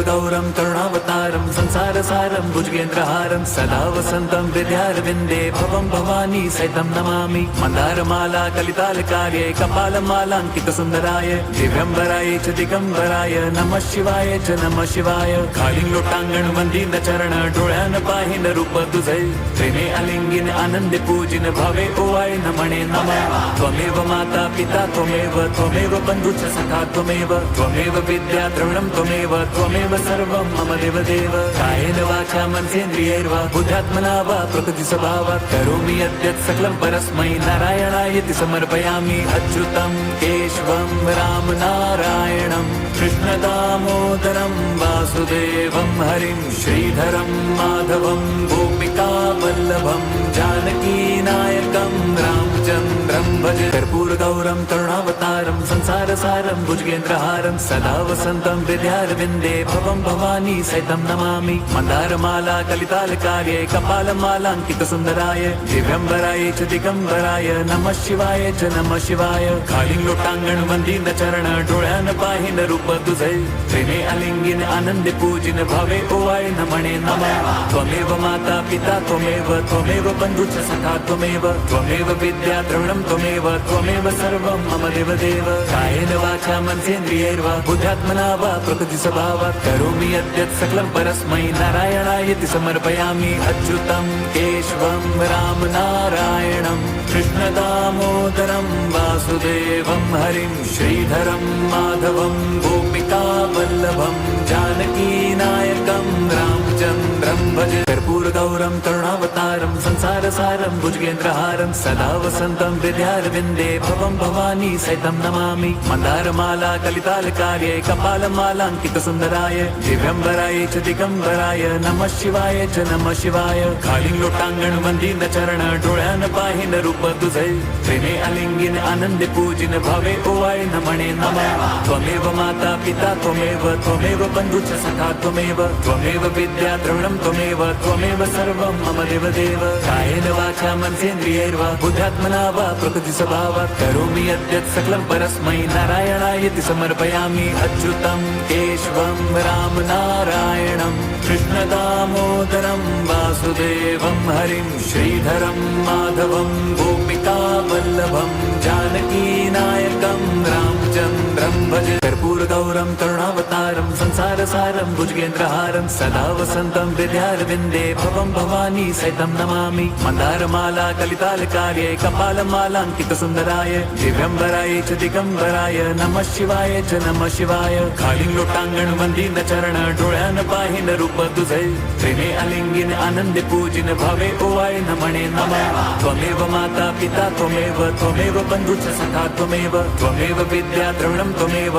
कर्पूरगौरं करुणावतारं संसारसारं भुजगेन्द्रहारं सदा वसन्तं हृदयारविन्दे भवं भवानी सहितं नमामि। मन्दारमाला कलितालकार्ये कपालमालाङ्कितसुन्दराय दिव्यम्बराय च दिगम्बराय नमः शिवाय च नमः शिवाय। खालीं लोटांगण वंदीन चरण डोळ्यान पाहिन रूप तुझे प्रेमे अलिंगिन आनंदे पूजिन भावे ओवाळे नमणे नमः। त्वमेव माता पिता त्वमेव बन्धुश्च सखा त्वमेव विद्या द्रविणं त्वमेव सर्वं मम देवदेव। कायेन वाचा मनसेन्द्रियैर्वा बुद्ध्यात्मना वा प्रकृतिस्वभावात् करोमि यद्यत् सकलं परस्मै नारायणायेति समर्पयामि। अच्युतं केशवं रामनारायणं कृष्णदामोदरं वासुदेवं हरिं श्रीधरं माधवं गोपिकावल्लभं जानकीनायकं रामचन्द्रं भजे। कर्पूरगौरं करुणावतारं संसारसारं भुजगेन्द्रहारं सदा वसन्तं हृदयारविन्दे भवं भवानी सहितं नमामि। मन्दारमाला कलितालकार्ये कपालमालाङ्कितसुन्दराय दिव्यम्बराय च दिगम्बराय नमः शिवाय च नमः शिवाय। खालीं लोटांगण वंदीन चरण डोळ्यान पाहिन रूप तुझे प्रेमे अलिंगिन आनंदे पूजिन भावे ओवाळे नमणे नमः। त्वमेव माता पिता त्वमेव बन्धुश्च सखा त्वमेव विद्या द्रविणं त्वमेव सर्वं मम देवदेव। कायेन वाचा मनसेन्द्रियैर्वा बुद्ध्यात्मना वा प्रकृतिस्वभावात् करोमि यद्यत् सकलं परस्मै नारायणायेति समर्पयामि। अच्युतं केशवं रामनारायणं कृष्णदामोदरं वासुदेवं हरिं श्रीधरं माधवं गोपिकावल्लभं जानकीनायकं रामचन्द्रं भजे। कर्पूरगौरं करुणावतारं संसारसारं भुजगेन्द्रहारं सदा वसन्तं हृदयारविन्दे भवं भवानी सहितं नमामि। मन्दारमाला कलितालकार्ये कपालमालाङ्कितसुन्दराय दिव्यम्बराय च दिगम्बराय नमः शिवाय च नमः शिवाय। खालीं लोटांगण वंदीन चरण डोळ्यान पाहिन रूप तुझे प्रेमे अलिंगिन आनंदे पूजिन भावे ओवाळे नमणे नमः। त्वमेव माता पिता त्वमेव बन्धुश्च सखा त्वमेव विद्या द्रविणं त्वमेव सर्वं मम देवदेव। कायेन वाचा मनसेन्द्रियैर्वा बुद्ध्यात्मना वा प्रकृतिस्वभावात् करोमि यद्यत् सकलं परस्मै नारायणायेति समर्पयामि। अच्युतं केशवं रामनारायणं कृष्णदामोदरं वासुदेवं हरिं श्रीधरं माधवं गोपिकावल्लभं जानकीनायकं रामचन्द्रं भजे। कर्पूरगौरं करुणावतारं संसारसारं भुजगेन्द्रहारं सदा वसन्तं हृदयारविन्दे भवं भवानी सहितं नमामि। मन्दारमाला कलितालकार्ये कपालमालाङ्कितसुन्दराय दिव्यम्बराय च दिगम्बराय नमः शिवाय च नमः शिवाय। खालीं लोटांगण वंदीन चरण डोळ्यान पाहिन रूप तुझे प्रेमे अलिंगिन आनंदे पूजिन भावे ओवाळे नमणे नमः। त्वमेव माता पिता त्वमेव बन्धुश्च सखा त्वमेव विद्या द्रविणं त्वमेव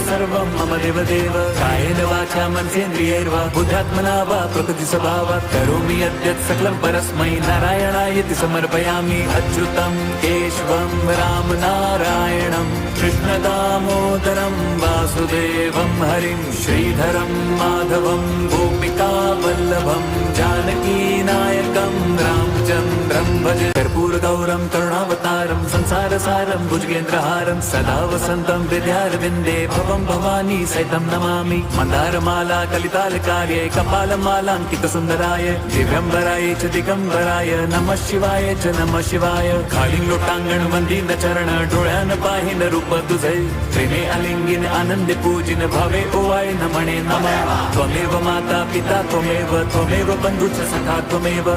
सर्वं मम देवदेव। कायेन वाचा मनसेन्द्रियैर्वा बुद्ध्यात्मना वा प्रकृतिस्वभावात् करोमि यद्यत् सकलं परस्मै नारायणायेति समर्पयामि। अच्युतं केशवं रामनारायणं कृष्णदामोदरं वासुदेवं हरिं श्रीधरं माधवं गोपिकावल्लभं जानकीनायकं रामचन्द्रं भजे। कर्पूरगौरं करुणावतारं संसारसारं भुजगेन्द्रहारं सदा वसन्तं हृदयारविन्दे भवं भवानी सहितं नमामि। मन्दारमाला कलितालकार्ये कपालमालाङ्कितसुन्दराय दिव्यम्बराय च दिगम्बराय नमः शिवाय च नमः शिवाय। खालीं लोटांगण वंदीन चरण डोळ्यान पाहिन रूप तुझे प्रेमे अलिंगिन आनंदे पूजिन भावे ओवाळे नमणे नमः। त्वमेव माता पिता त्वमेव बन्धुश्च सखा त्वमेव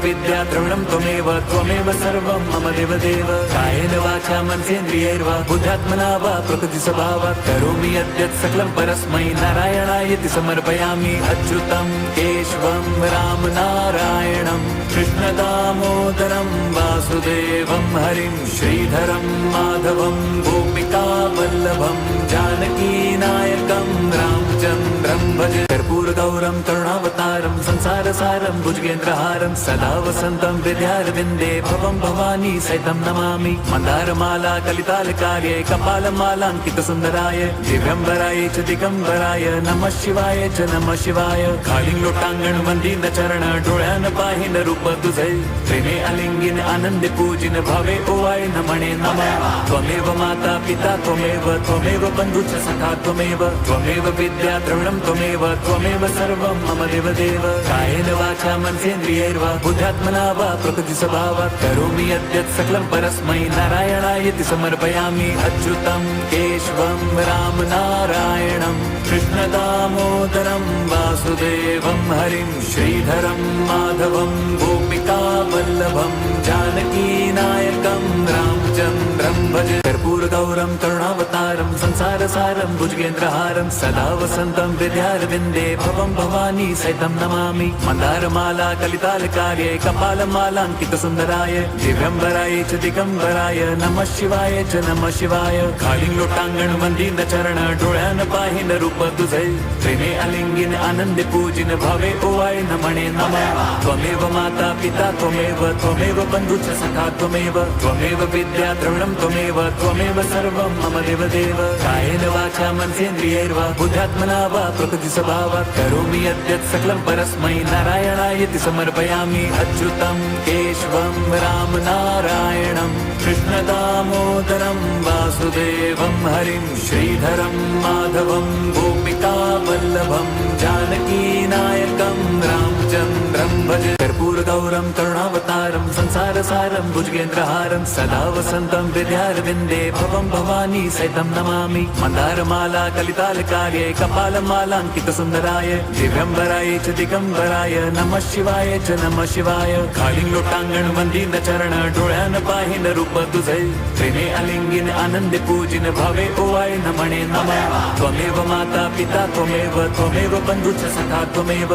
विद्या द्रविणं त्वमेव सर्वं मम देवदेव। कायेन वाचा मनसेन्द्रियैर्वा बुद्ध्यात्मना वा प्रकृतिस्वभावात् करोमि यद्यत् सकलं परस्मै नारायणायेति समर्पयामि। अच्युतं केशवं रामनारायणं कृष्णदामोदरं वासुदेवं हरिं श्रीधरं माधवं गोपिकावल्लभं जानकीनायकं रामचन्द्रं भजे। कर्पूरगौरं करुणावतारं संसारसारं भुजगेन्द्रहारं सदा वसन्तं हृदयारविन्दे भवं भवानी सहितं नमामि मन्दारमाला कलितालकार्ये कपालमालाङ्कितसुन्दराय दिव्यम्बराय च दिगम्बराय नमः शिवाय च नमः शिवाय खालीं लोटांगण वंदीन चरण डोळ्यान पाहिन रूप तुझे प्रेमे अलिंगिन आनंदे पूजिन भावे ओवाय नमणे नमः त्वमेव माता पिता त्वमेव बन्धुश्च सखा त्वमेव विद्या द्रविणं त्वमेव सर्वं मम देवदेव कायेन वाचा मनसेन्द्रियैर्वा बुद्ध्यात्मना वा प्रकृतिस्वभावात् करोमि यद्यत् सकलं परस्मै नारायणायति समर्पयामि अच्युतं केशवं राम नारायणं कृष्णदामोदरं वासुदेवं हरिं श्रीधरं माधवं गोपिकावल्लभं जानकीनायकं रामचन्द्रं भजे कर्पूरगौरं करुणावतारं संसारसारं भुजगेन्द्रहारं सदा वसन्तं हृदयारविन्दे भवं भवानी सहितं नमामि मन्दारमाला कलितालकार्ये कपालमालाङ्कितसुन्दराय दिव्यम्बराय च दिगम्बराय नमः शिवाय च नमः शिवाय खालीं लोटांगण वंदीन चरण डोळ्यान पाहिन रूप तुझे प्रेमे अलिंगिन आनंदे पूजिन भावे ओवाय नमणे नमः त्वमेव माता पिता त्वमेव बन्धुश्च सखा त्वमेव विद्या द्रविणं त्वमेव सर्वं मम देवदेव कायेन वाचा मनसेन्द्रियैर्वा बुद्ध्यात्मना वा प्रकृतिस्वभावात् करोमि यद्यत् सकलं परस्मै नारायणायति समर्पयामि अच्युतं केशवं राम नारायणं कृष्णदामोदरं वासुदेवं हरिं श्रीधरं माधवं गोपिकावल्लभं जानकीनायकं रामचन्द्रं भजे कर्पूरगौरं करुणावतारं संसारसारं भुजगेन्द्रहारं सदा वसन्तं हृदयारविन्दे भवं भवानी सहितं नमामि मन्दारमाला कलितालकार्ये कपालमालाङ्कितसुन्दराय दिव्यम्बराय च दिगम्बराय नमः शिवाय च नमः शिवाय खालीं लोटांगण वंदीन चरण डोळ्यान पाहिन रूप तुझे प्रेमे अलिंगिन आनंदे पूजिन भावे ओवाय नमणे नमः त्वमेव माता पिता त्वमेव बन्धुश्च सखा त्वमेव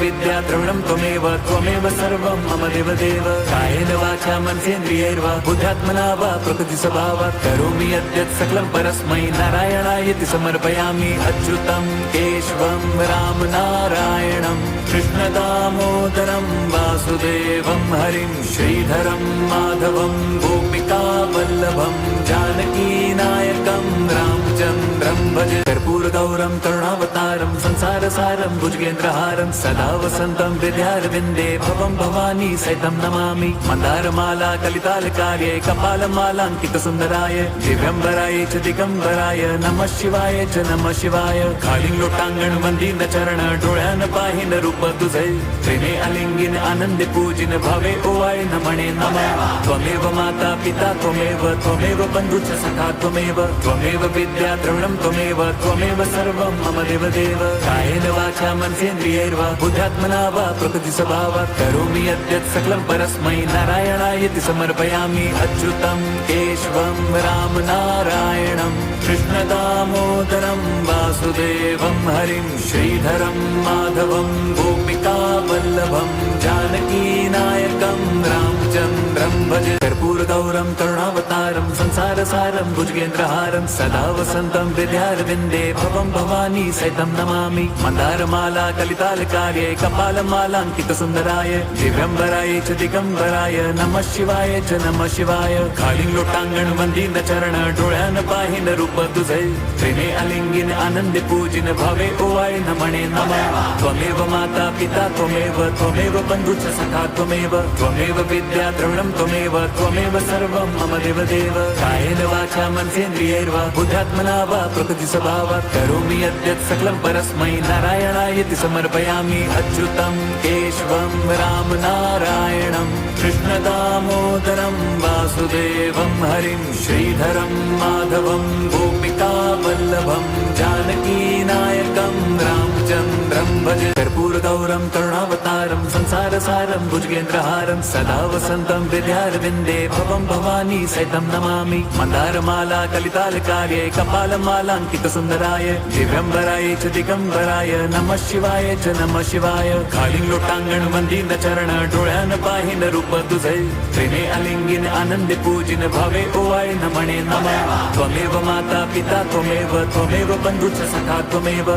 विद्या द्रविणं त्वमेव सर्वं मम देवदेव कायेन वाचा मनसेन्द्रियैर्वा बुद्ध्यात्मना वा प्रकृतिस्वभावात् करोमि यद्यत् सकलं परस्मै नारायणायति समर्पयामि अच्युतं केशवं राम नारायणं कृष्णदामोदरं वासुदेवं हरिं श्रीधरं माधवं गोपिकावल्लभं जानकीनायकं रामचन्द्रं भजे कर्पूरगौरं करुणावतारं संसारसारं भुजगेन्द्रहारं सदा वसन्तं हृदयारविन्दे भवं भवानी सहितं नमामि मन्दारमाला कलितालकार्ये कपालमालाङ्कितसुन्दराय दिव्यम्बराय च दिगम्बराय नमः शिवाय च नमः शिवाय खालीं लोटांगण वंदीन चरण डोळ्यान पाहिन रूप तुझे प्रेमे अलिंगिन आनंदे पूजिन भावे ओवाय नमणे नमः त्वमेव माता पिता त्वमेव बन्धुश्च सखा त्वमेव विद्या द्रविणं त्वमेव सर्वं मम देवदेव कायेन वाचा मनसेन्द्रियैर्वा बुद्ध्यात्मना वा प्रकृतिस्वभावात् करोमि यद्यत् सकलं परस्मै नारायणायति समर्पयामि अच्युतं केशवं राम नारायणं कृष्णदामोदरं वासुदेवं हरिं श्रीधरं माधवं गोपिकावल्लभं जानकीनायकं रामचन्द्रं भजे कर्पूरगौरं करुणावतारं संसारसारं भुजगेन्द्रहारं सदा वसन्तं हृदयारविन्दे भवं भवानी सहितं नमामि मन्दारमाला कलितालकार्ये कपालमालाङ्कितसुन्दराय दिव्यम्बराय च दिगम्बराय नमः शिवाय च नमः शिवाय खालीं लोटांगण वंदीन चरण डोळ्यान पाहिन रूप तुझे प्रेमे अलिंगिन आनंदे पूजिन भावे ओवाय नमणे नमः त्वमेव माता पिता त्वमेव बन्धुश्च सखा त्वमेव विद्या द्रविणं त्वमेव सर्वं मम देवदेव कायेन वाचा मनसेन्द्रियैर्वा बुद्ध्यात्मना वा प्रकृतिस्वभावात् करोमि यद्यत् सकलं परस्मै नारायणायति समर्पयामि अच्युतं केशवं राम नारायणं कृष्णदामोदरं वासुदेवं हरिं श्रीधरं माधवं गोपिकावल्लभं जानकीनायकं रामचन्द्रं भजे कर्पूरगौरं करुणावतारं संसार संसारसारं भुजगेन्द्रहारं सदा वसन्तं हृदयारविन्दे भवं भवानी सहितं नमामि मन्दारमाला कलितालकार्ये कपालमालाङ्कितसुन्दराय दिव्यम्बराय च दिगम्बराय नमः शिवाय च नमः शिवाय खाली लोटांगण वंदीन चरण डोळ्यान पाहिन रूप तुझे प्रेमे अलिंगिन आनंदे पूजिन भावे ओवाय नमणे नमः त्वमेव माता पिता त्वमेव बन्धुश्च सखा त्वमेव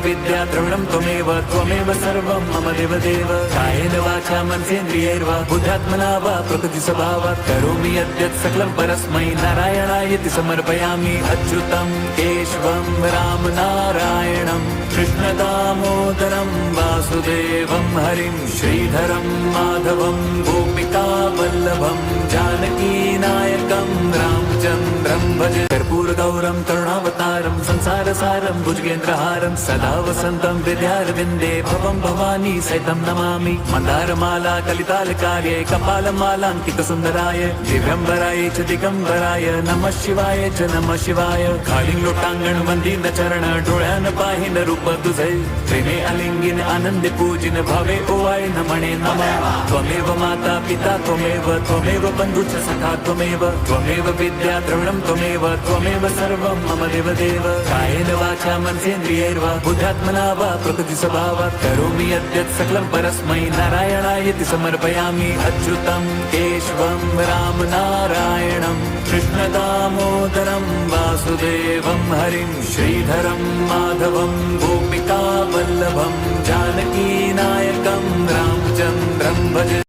विद्या द्रविणं त्वमेव सर्वं मम देवदेव कायेन वाचा मनसेन्द्रियैर्वा बुद्ध्यात्मना वा प्रकृति स्वभावात् करोमि यद्यत् सकलं परस्मै नारायणायति समर्पयामि अच्युतं केशवं राम नारायणं कृष्णदामोदरं वासुदेवं हरिं श्रीधरं माधवं गोपिका वल्लभं जानकीनायकं रामचन्द्रं भजे कर्पूरगौरं करुणावतारं संसारसारं भुजगेन्द्रहारं सदा वसन्तं हृदयारविन्दे भवं भवानी सहितं नमामि मन्दारमाला कलितालकार्ये कपालमालाङ्कितसुन्दराय दिव्यम्बराय च दिगम्बराय नमः शिवाय च नमः शिवाय खाली लोटांगण वंदीन चरण डोळ्यान पाहिन रूप तुझे प्रेमे अलिंगिन आनंदे पूजिन भावे ओवाय नमणे नमः त्वमेव माता पिता त्वमेव बन्धुश्च सखा त्वमेव विद्या द्रविणं त्वमेव सर्वं मम देवदेव कायेन वाचा मनसेन्द्रियैर्वा बुद्ध्यात्मना वा प्रकृति स्वभावात् करोमि यद्यत् सकलं परस्मै नारायणायति समर्पयामि अच्युतं केशवं राम नारायणं कृष्णदामोदरं वासुदेवं हरिं श्रीधरं माधवं गोपिका वल्लभं जानकीनायकं रामचन्द्रं भजे।